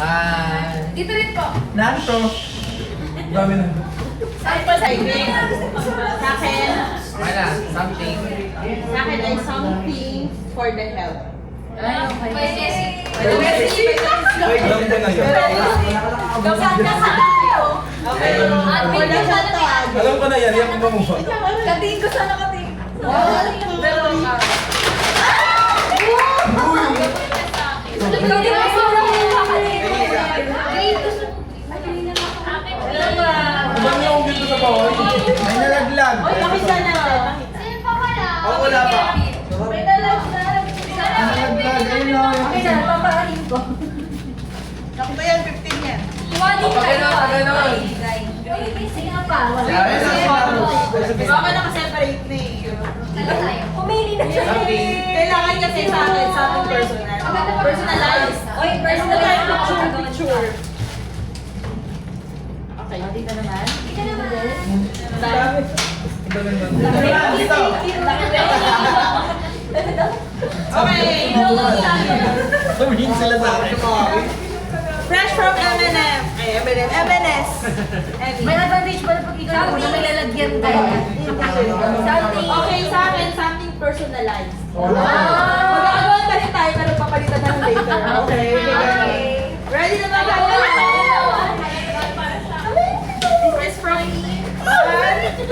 Hi. Dito rin po. Nanto. Dami na. Saan pa sa akin? Sa akin, Wala, something. sa akin ay something for the health. Ay, okay. Pwede. Alam ko na yun. Okay. For the health to Alam ko na yan, yan mo mo. Katiin ko sana katiin. Pero Abang niyo akong dito sa bawal. May nalaglag. Oy, pakita natin. Ako wala pa. may nalaglag. Nalaglag, ayun na. Okay na, paparahin ko. Ako ba yan? 15 yan. Iwali Kapag ganon. Sige na pa. Sabi na Baka naka-separate na eh. Pumili na siya. Kailangan kasi sa akin, something personal. Personalized. Oy, personalized Picture. Okay. Dito naman. Dito naman. Okay. Tumingin sila sa akin. Fresh from M&M. Ay, M&M. M&S. May advantage pa na pag ikaw na may lalagyan tayo. Something. Okay, sa akin, something personalized. Ah! Magkakagawa pa rin tayo, pero papalitan na lang later. Okay. Ready na ba tayo? Fresh from me. 1, 2,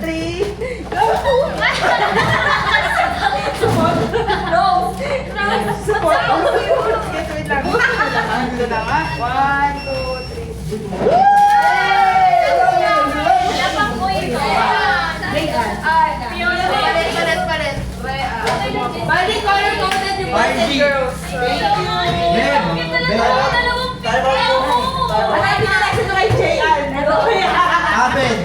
3, go! Rose! Support. Wait lang. Dito na nga. 1, 2, 3. Wala pang point. Rayan. Palit. Bali, color coded yung boys and girls. Thank you. Hanapin na lang sino kay JR. Aben.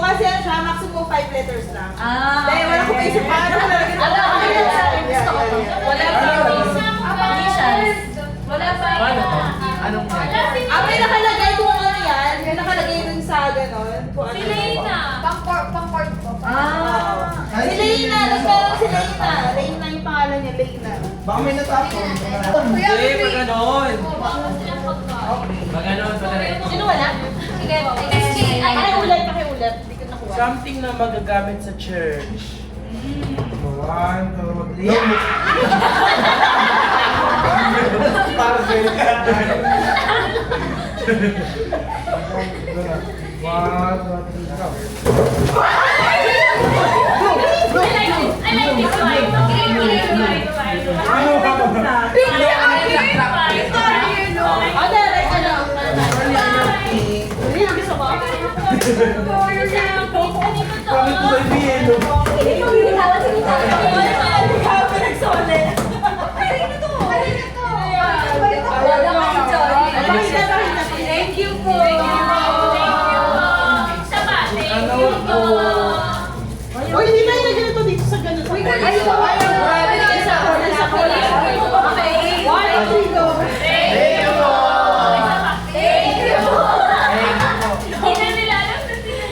Kasi ano siya, maximum 5 letters lang. Dahil wala ko isip paano ko nalagyan Wala ng pa. Gusto ko. Wala pa. Wala pa. Paano to? Anong yan? May nakalagay kung ano yan. May nakalagay dun sa ganon. Kung ano. Pang-court po. Si Leyna. Nagkaroon si Leyna. Leyna yung pangalan niya, Leyna. Baka may natapon. Hindi, pag ganon. Pag ganon, pag ganon. Sino wala? Sige. Pakiulat. Hindi ko nakuha. Something na magagamit sa church. 1, 2, 3. Para sa iyo. 1, 2, 3. Hindi na gusto ko. Kami ko ay biyelo. Thank you po. Uy, hindi na yung ganito dito sa ganito. Uy, Ay, ito. Okay. 1, 2, 3, go. Thank you po. Thank you.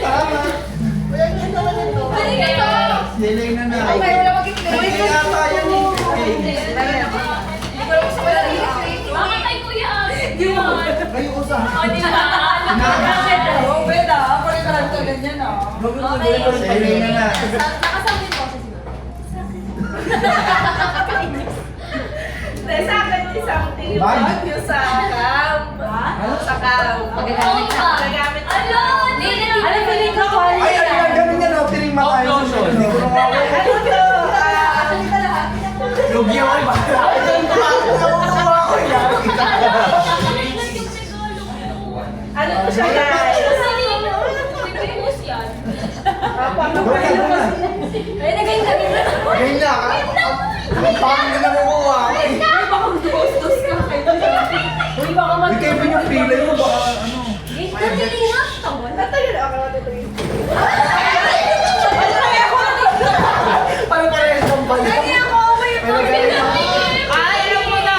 Tama. Siling na na. Hindi yata yan Kayo ko sa. Siling na na. Sa akin, isang tingin Bag? yung sa camp. Sa camp. Magagamit sa Alam ko rin ko Ay, ano yan? Ganun yan. Piring mata yun. Hindi ko nung ako. Lugyo ay ba? Ano po siya, guys? Ay, nagayin kami. Ngayon na. Ang pangin na nakukuha. Uy, baka mag- Hindi kayo pa yung pila mo ba? Ano? Natili nga. Natayo na ako natutuloy. Parang parehas ng balik. Lagi ako, may pamilya. Ay, alam mo na.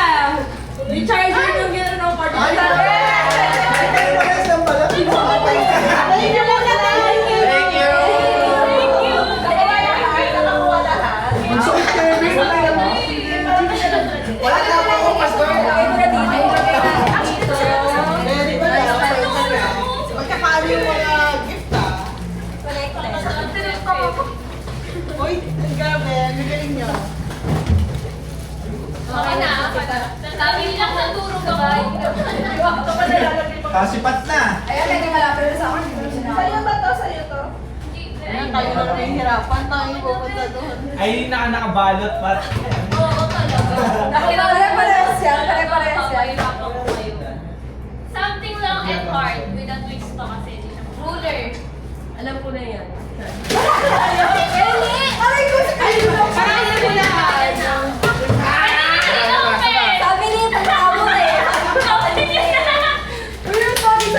Yung charger yung gano'n ng party. Ay, parehas ng balik. Ayun na lang na tayo. Thank you. Nakakuha lahat. Ang sakit kayo, babe. Sabi nila natulog ako. Kasipat na. Ayan, hindi malapit na sa akin. Hindi ko na sinabi. Sa'yo ba to? Sa'yo to? Ayan, tayo na kami hirapan. Tayo pupunta doon. Ay, nakabalot pa. Oo, talaga. Pare-parehas yan. Pare-parehas yan. Papahirapan ko kayo. Something lang and hard with a twist pa kasi. Ruler. Alam ko na yan. Aray ko sa kayo. Parang yun mo lahat. Sabi niya, pagkabo eh. Pero sorry.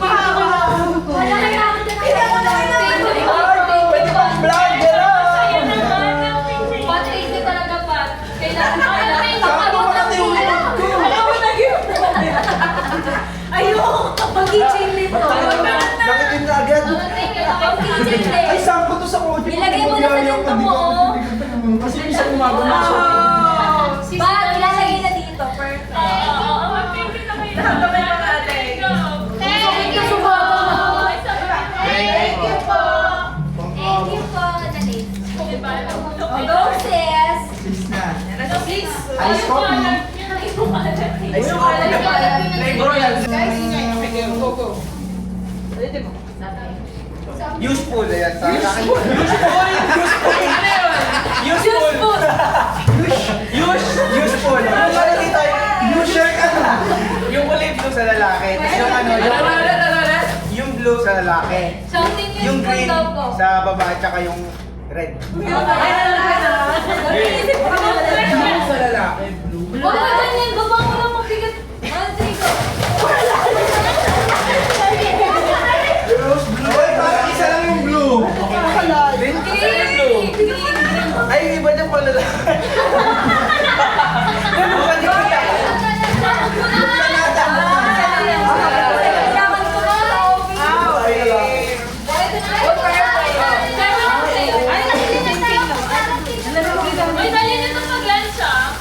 Wala kaya ako dyan. Hindi ako Pwede pang vlog, gano'n. Patrick, talaga pa. Kailangan Saan mo natin? Alam mo, nag-iwan. Ayun. Mag-kitchen nito. Nakitin na agad. Mag-kitchen Ay, nito. saan ko to sa kotse? Ilagay mo na sa ganito mo, oh. Kasi minsan gumagano siya. Ba, ilalagay na dito. Perfect. Lahat kami mga ate. Thank you po. Thank you po. Thank you po. Dali. Go, sis. Sis na. Sis. Ice coffee. Ice coffee. Flavor yan. Go, go. Ulitin mo. Useful. Ayan, sa akin. Useful. Useful. Para dito, you share ka na. Yung kulay blue sa lalaki, tapos yung ano, yung blue sa lalaki, Something yung useful green daw po. sa babae, tsaka yung red. Sa lalaki, blue. Huwag ka ganyan, baba mo lang mabigat. Rodrigo. Rose blue. Oy, parang isa lang yung blue. Green? Isa yung blue. Ay, iba dyan pala lalaki. Bukan di kita. Kailangan ko na sa office. May dali nito mag-lunch ah.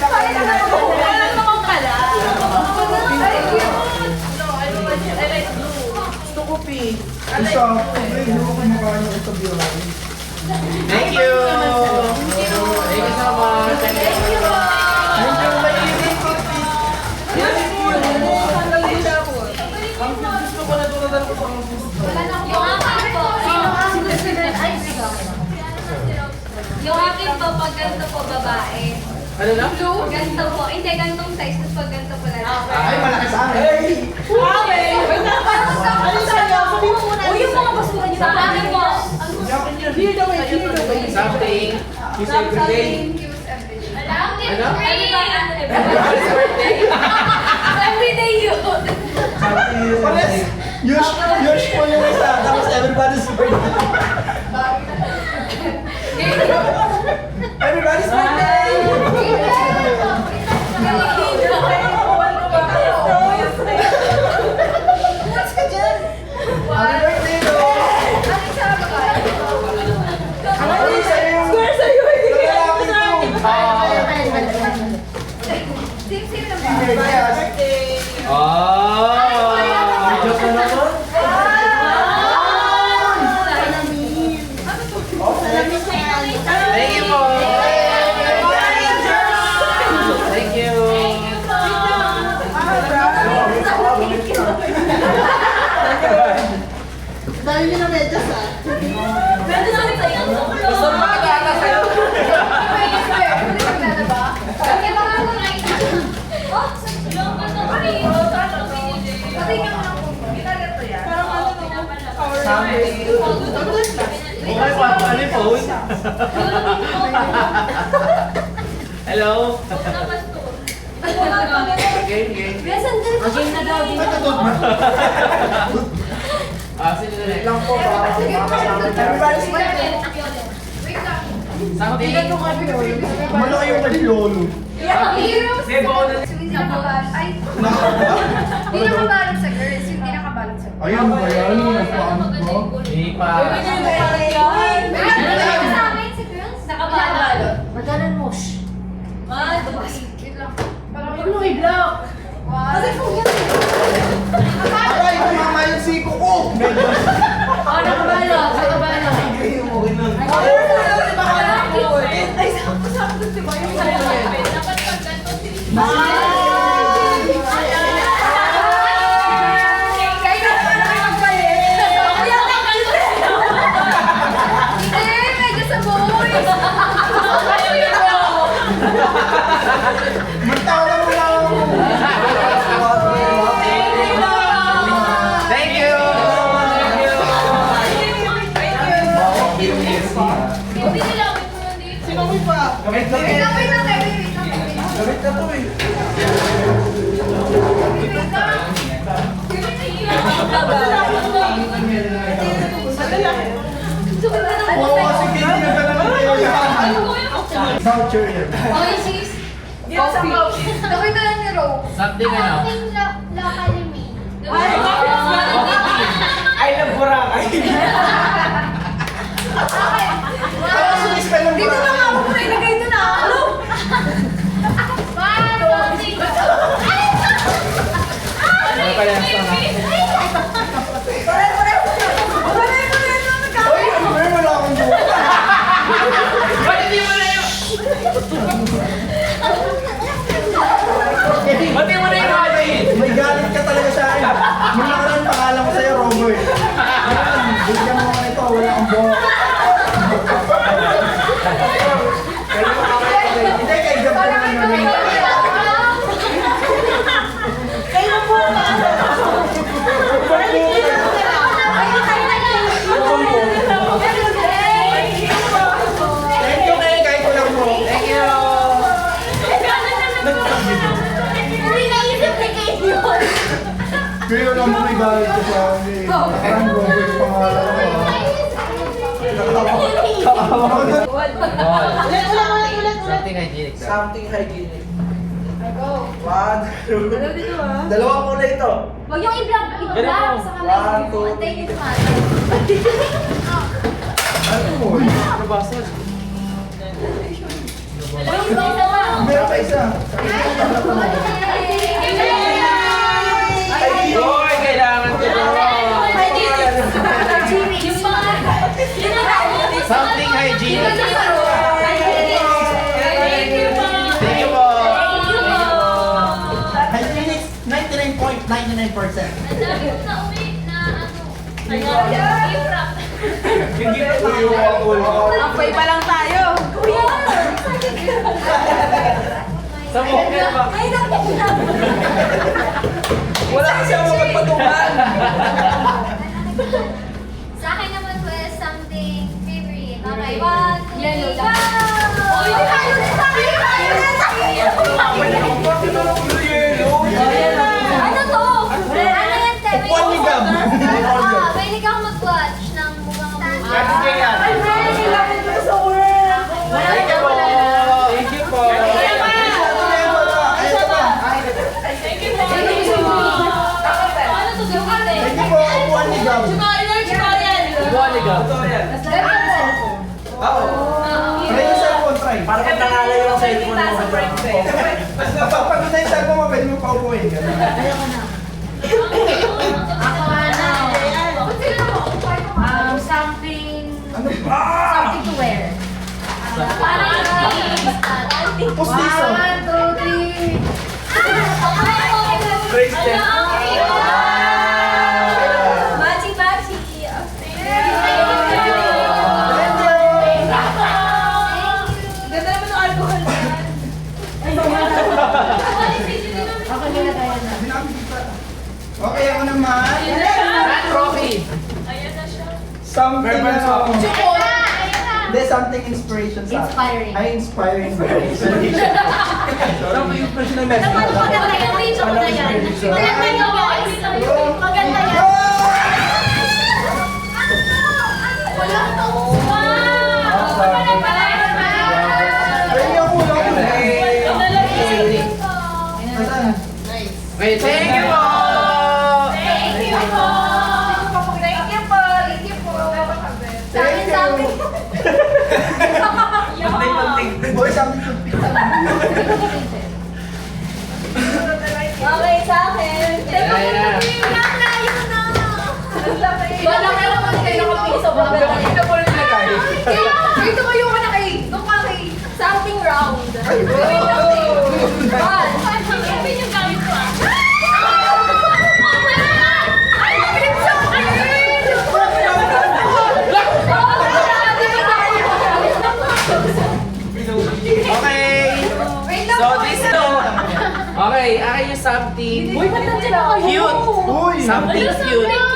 Walang naman pala. Gusto ko pink. Isa, may blue ko mukha niyo sa biyohin. Thank you. Thank you so much. Thank you. Medyo mainit ko, gusto ko na tulad ko sa office. Yung akin po. Yung akin po, pag ganito po babae. Ano na? Ganito po. Hindi, ganitong size. Tapos pag ganito po lalaki. Ay, malaki sa akin. Ano sa'yo? Sabi mo muna. O yung mga basura niyo. Sa akin po. Clear the way, clear the way. Something. Kiss every day. Alam, Ano? everybody's birthday. Everyday yun. Pares, yush po yung isa, tapos everybody's birthday. Everybody's birthday! What's ka dyan? Happy birthday, no? Ano sa'yo yung... Square sa'yo, hindi kaya ako sa akin. Yes. Oh! Joke na naman. Thank you po. Thank you. Dahil nyo na medyas ah. Gusto mo magkata sa'yo? Parang ano to? Okay pa, ano yung phone? Hello? Game, game. Again na daw. Sino na next? Lang po, para makasama tayo. Everybody's birthday. Something. Malaki yung kay Lolo. Hindi, bako na. Hindi nakabalot sa girls, hindi nakabalot sa girls. Ayun ba yan? Nagpaano ba? Hindi pa. Sa amin si girls, nakabalot. Magalan mo, shh. Wait lang. Parang yung i-block. Kasi kung yan. Ay, tumama yun siko ko! Medyo. Oh, nakabalo. Nakabalo. Ay, sakto, diba? Yung Dapat pag ganito, Magtawa mo lang ako. Thank you! hindi nilawit mo yun dito. Sinamoy pa. Gamit na eh. Gamit na to eh. Oo, sige, hindi na ka naman kayo yan. South Korea. Okay, sis. Nakita lang ni Ro. Something ano? Locally made. I love Boracay. Ano sumispell ng Dito lang ako muna ilagay doon ah. Ano? Ano pala yung sana? Uy, ano ba yun? Wala akong buka. Ba't hindi mo na yun? Ba't hindi mo na yun? May galit ka talaga sa akin. Yung nakaraan pangalan ko sa'yo, Robo eh. Bigyan mo ako nito, wala akong buka. Hindi, kay Gab ko naman yun. Kayo po ba? Thank you kay kahit ko lang po. Thank you! Hindi naisip ni Kate yun. Kaya lang po may galit ko sa akin. Parang Robo yung pangalan ko. Ulit. Something hygienic. Something hygienic. Go. One, two. Dito ah. Dalawa ko na ito. Huwag yung i-vlog. I-vlog sa kamay. One, two, Take it man. Ano mo? Nabasa. Meron pa isa. Hoy, kailangan ko to. Something hygienic. Thank you po. Hygienic 99.99%. Ang dami ko na uwi na gift wrap. Hindi ko tayo ako. Apoy pa lang tayo. Sa mukha ba? Ay, nakita. Wala kasi ako magpatukan. Sa akin naman po is something favorite. Okay, One, 1, 2, yellow 3, lang. go! Uy, tayo din sa akin. Ano to? Ano yan, Te? May Upuan ni Gab. mahilig ako mag-watch ng mukhang Ate Kaya. Thank you po. Thank you po. Ano to? Sukate? Thank you po, upuan ni Gab. Buwan ka. Oo. Try yung cellphone, try. Para pag nangalay yung cellphone mo. Pag na yung cellphone mo, pwede mo pa upuin. Ganun. Ako ano. Something to wear. Parang Pustiso. 1, 2, 3. Bracelet. Bachi-bachi. Ganda naman ng alcohol na yan. Ako nila tayo na. Okay, ako naman. Trophy. Ayan na siya. Something Verbal song. Hindi, something inspiration sa Inspiring. Ay, inspiring. Inspiration. Tama yung personal message. Maganda yung video na yan. Maganda yung guys. Maganda yan. Wala to. Wow! Wala pala. Pwede ako lang. Asan? Wait, thank you po. Thank you po. Thank you po. Thank you po. Thank you. Boy, something to pick up. Okay, sa akin. Ayan. Ang layo na. Bakit kayo nakapiso? Bakit Ito po rin nilagay. Dito kayo ka na kay, doon ka kay something round. Open yung gamit ko ah. Okay. So this to. Okay, akin yung something Uy, ba't nandiyan na kayo? cute. Uy! Something cute.